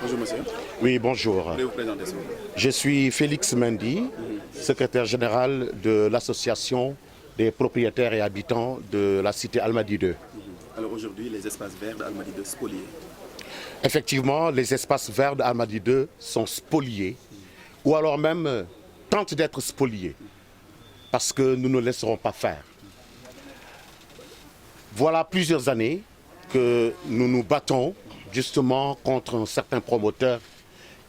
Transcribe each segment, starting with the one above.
Bonjour monsieur. Oui, bonjour. Vous pouvez vous présenter s'il vous plaît. Je suis Félix Mendy, secrétaire général de l'association des propriétaires et habitants de la cité Almadies 2. Alors aujourd'hui, les espaces verts d'Almadies 2 spoliés. Effectivement, les espaces verts d'Almadies 2 sont spoliés, ou alors même tentent d'être spoliés, parce que nous ne laisserons pas faire. Voilà plusieurs années que nous nous battons justement contre un certain promoteur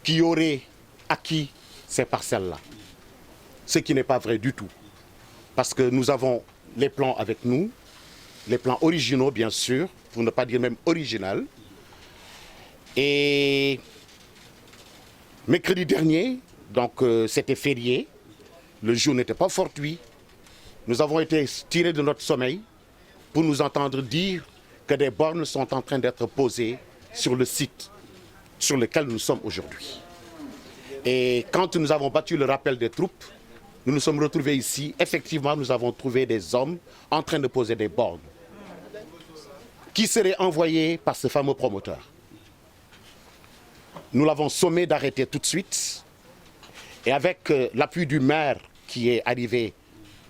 qui aurait acquis ces parcelles-là. Ce qui n'est pas vrai du tout. Parce que nous avons les plans avec nous, les plans originaux bien sûr, pour ne pas dire même original. Et mercredi dernier, donc c'était férié, le jour n'était pas fortuit, nous avons été tirés de notre sommeil pour nous entendre dire que des bornes sont en train d'être posées sur le site sur lequel nous sommes aujourd'hui. Et quand nous avons battu le rappel des troupes, nous nous sommes retrouvés ici. Effectivement, nous avons trouvé des hommes en train de poser des bornes qui seraient envoyés par ce fameux promoteur. Nous l'avons sommé d'arrêter tout de suite. Et avec l'appui du maire qui est arrivé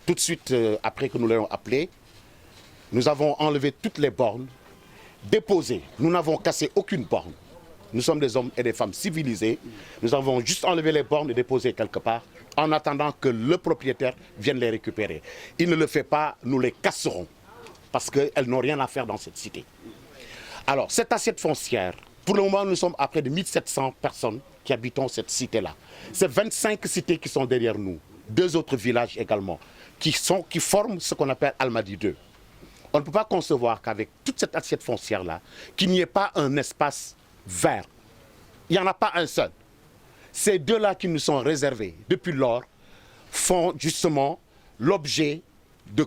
tout de suite après que nous l'ayons appelé, nous avons enlevé toutes les bornes, déposé. Nous n'avons cassé aucune borne. Nous sommes des hommes et des femmes civilisés. Nous avons juste enlevé les bornes et déposé quelque part en attendant que le propriétaire vienne les récupérer. Il ne le fait pas, nous les casserons parce qu'elles n'ont rien à faire dans cette cité. Alors, cette assiette foncière, pour le moment, nous sommes à près de 1700 personnes qui habitent cette cité-là. C'est 25 cités qui sont derrière nous, 2 autres villages également, qui forment ce qu'on appelle Almadies 2. On ne peut pas concevoir qu'avec toute cette assiette foncière-là, qu'il n'y ait pas un espace vert. Il n'y en a pas un seul. Ces deux-là qui nous sont réservés depuis lors font justement l'objet de,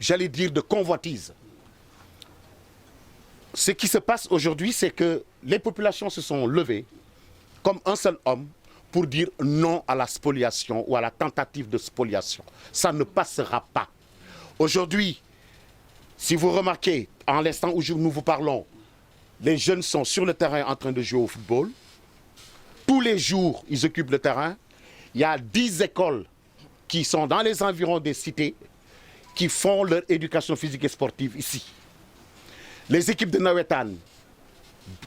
j'allais dire, de convoitise. Ce qui se passe aujourd'hui, c'est que les populations se sont levées comme un seul homme pour dire non à la spoliation ou à la tentative de spoliation. Ça ne passera pas. Aujourd'hui, si vous remarquez, en l'instant où nous vous parlons, les jeunes sont sur le terrain en train de jouer au football. Tous les jours, ils occupent le terrain. Il y a 10 écoles qui sont dans les environs des cités qui font leur éducation physique et sportive ici. Les équipes de Nawetan,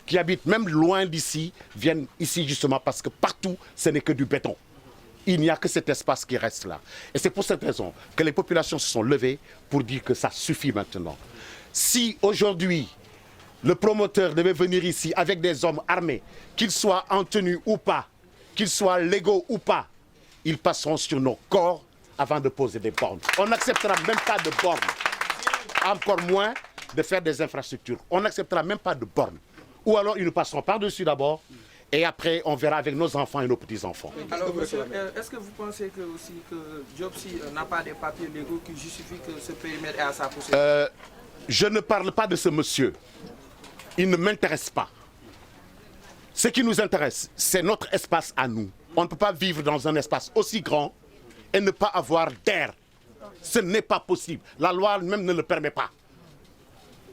qui habitent même loin d'ici, viennent ici justement parce que partout, ce n'est que du béton. Il n'y a que cet espace qui reste là. Et c'est pour cette raison que les populations se sont levées pour dire que ça suffit maintenant. Si aujourd'hui, le promoteur devait venir ici avec des hommes armés, qu'ils soient en tenue ou pas, qu'ils soient légaux ou pas, ils passeront sur nos corps avant de poser des bornes. On n'acceptera même pas de bornes, encore moins de faire des infrastructures. On n'acceptera même pas de bornes. Ou alors ils nous passeront par-dessus d'abord, et après on verra avec nos enfants et nos petits-enfants. Alors monsieur, est-ce que vous pensez que aussi que Diopsi n'a pas des papiers légaux qui justifient que ce périmètre est à sa possession? Je ne parle pas de ce monsieur. Il ne m'intéresse pas. Ce qui nous intéresse, c'est notre espace à nous. On ne peut pas vivre dans un espace aussi grand et ne pas avoir d'air. Ce n'est pas possible. La loi même ne le permet pas.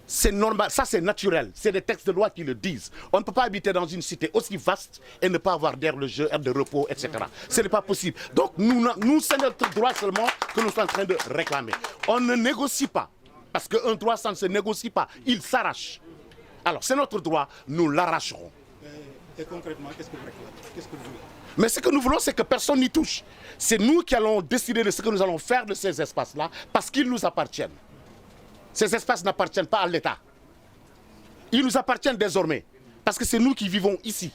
C'est normal, ça c'est naturel. C'est des textes de loi qui le disent. On ne peut pas habiter dans une cité aussi vaste et ne pas avoir d'air, le jeu, air de repos, etc. Ce n'est pas possible. Donc nous c'est notre droit seulement que nous sommes en train de réclamer. On ne négocie pas. Parce qu'un droit, ça ne se négocie pas. Il s'arrache. Alors, c'est notre droit, nous l'arracherons. Et concrètement, qu'est-ce que vous réclamez? Qu'est-ce que vous voulez? Mais ce que nous voulons, c'est que personne n'y touche. C'est nous qui allons décider de ce que nous allons faire de ces espaces-là, parce qu'ils nous appartiennent. Ces espaces n'appartiennent pas à l'État. Ils nous appartiennent désormais, parce que c'est nous qui vivons ici.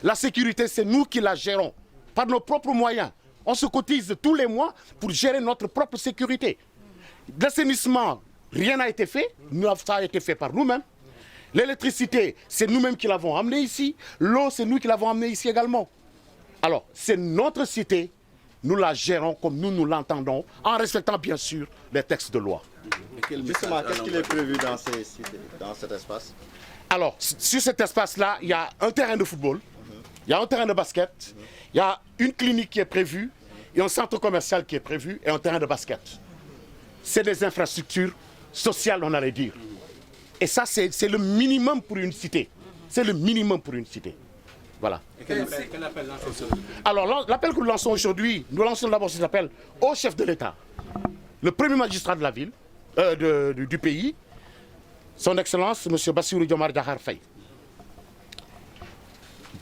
La sécurité, c'est nous qui la gérons, par nos propres moyens. On se cotise tous les mois pour gérer notre propre sécurité. L'assainissement, rien n'a été fait, ça a été fait par nous-mêmes. L'électricité, c'est nous-mêmes qui l'avons amenée ici. L'eau, c'est nous qui l'avons amenée ici également. Alors, c'est notre cité, nous la gérons comme nous l'entendons, en respectant bien sûr les textes de loi. Justement, qu'est-ce qui est prévu dans ces cités, dans cet espace? Alors, sur cet espace-là, il y a un terrain de football, il y a un terrain de basket, il y a une clinique qui est prévue, et un centre commercial qui est prévu, et un terrain de basket. C'est des infrastructures sociales, on allait dire. Et ça, c'est le minimum pour une cité. C'est le minimum pour une cité. Voilà. Et quel appel lancez-vous? Alors, l'appel que nous lançons aujourd'hui, nous lançons d'abord cet appel au chef de l'État, le premier magistrat de la ville, du pays, son Excellence, M. Bassirou Diomaye Diakhar Faye.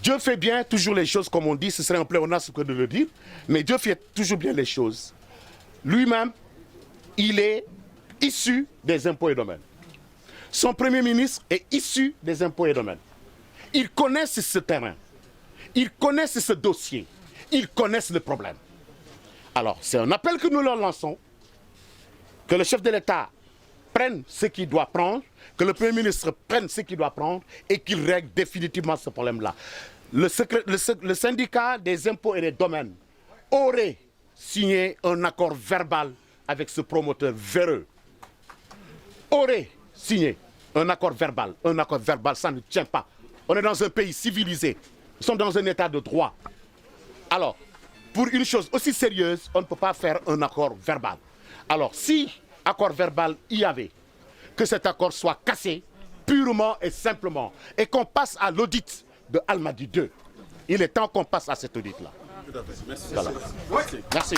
Dieu fait bien toujours les choses, comme on dit, ce serait un pléonasme que de le dire, mais Dieu fait toujours bien les choses. Lui-même, il est issu des impôts et domaines. Son premier ministre est issu des impôts et domaines. Ils connaissent ce terrain, ils connaissent ce dossier, ils connaissent le problème. Alors, c'est un appel que nous leur lançons, que le chef de l'État prenne ce qu'il doit prendre, que le Premier ministre prenne ce qu'il doit prendre et qu'il règle définitivement ce problème-là. Le syndicat des impôts et des domaines aurait signé un accord verbal avec ce promoteur véreux. Aurait signé un accord verbal. Un accord verbal, ça ne tient pas. On est dans un pays civilisé. Nous sommes dans un état de droit. Alors, pour une chose aussi sérieuse, on ne peut pas faire un accord verbal. Alors, si accord verbal il y avait, que cet accord soit cassé purement et simplement et qu'on passe à l'audit de Almadies 2. Il est temps qu'on passe à cet audit-là. Tout à fait. Merci. Voilà. Merci. Merci.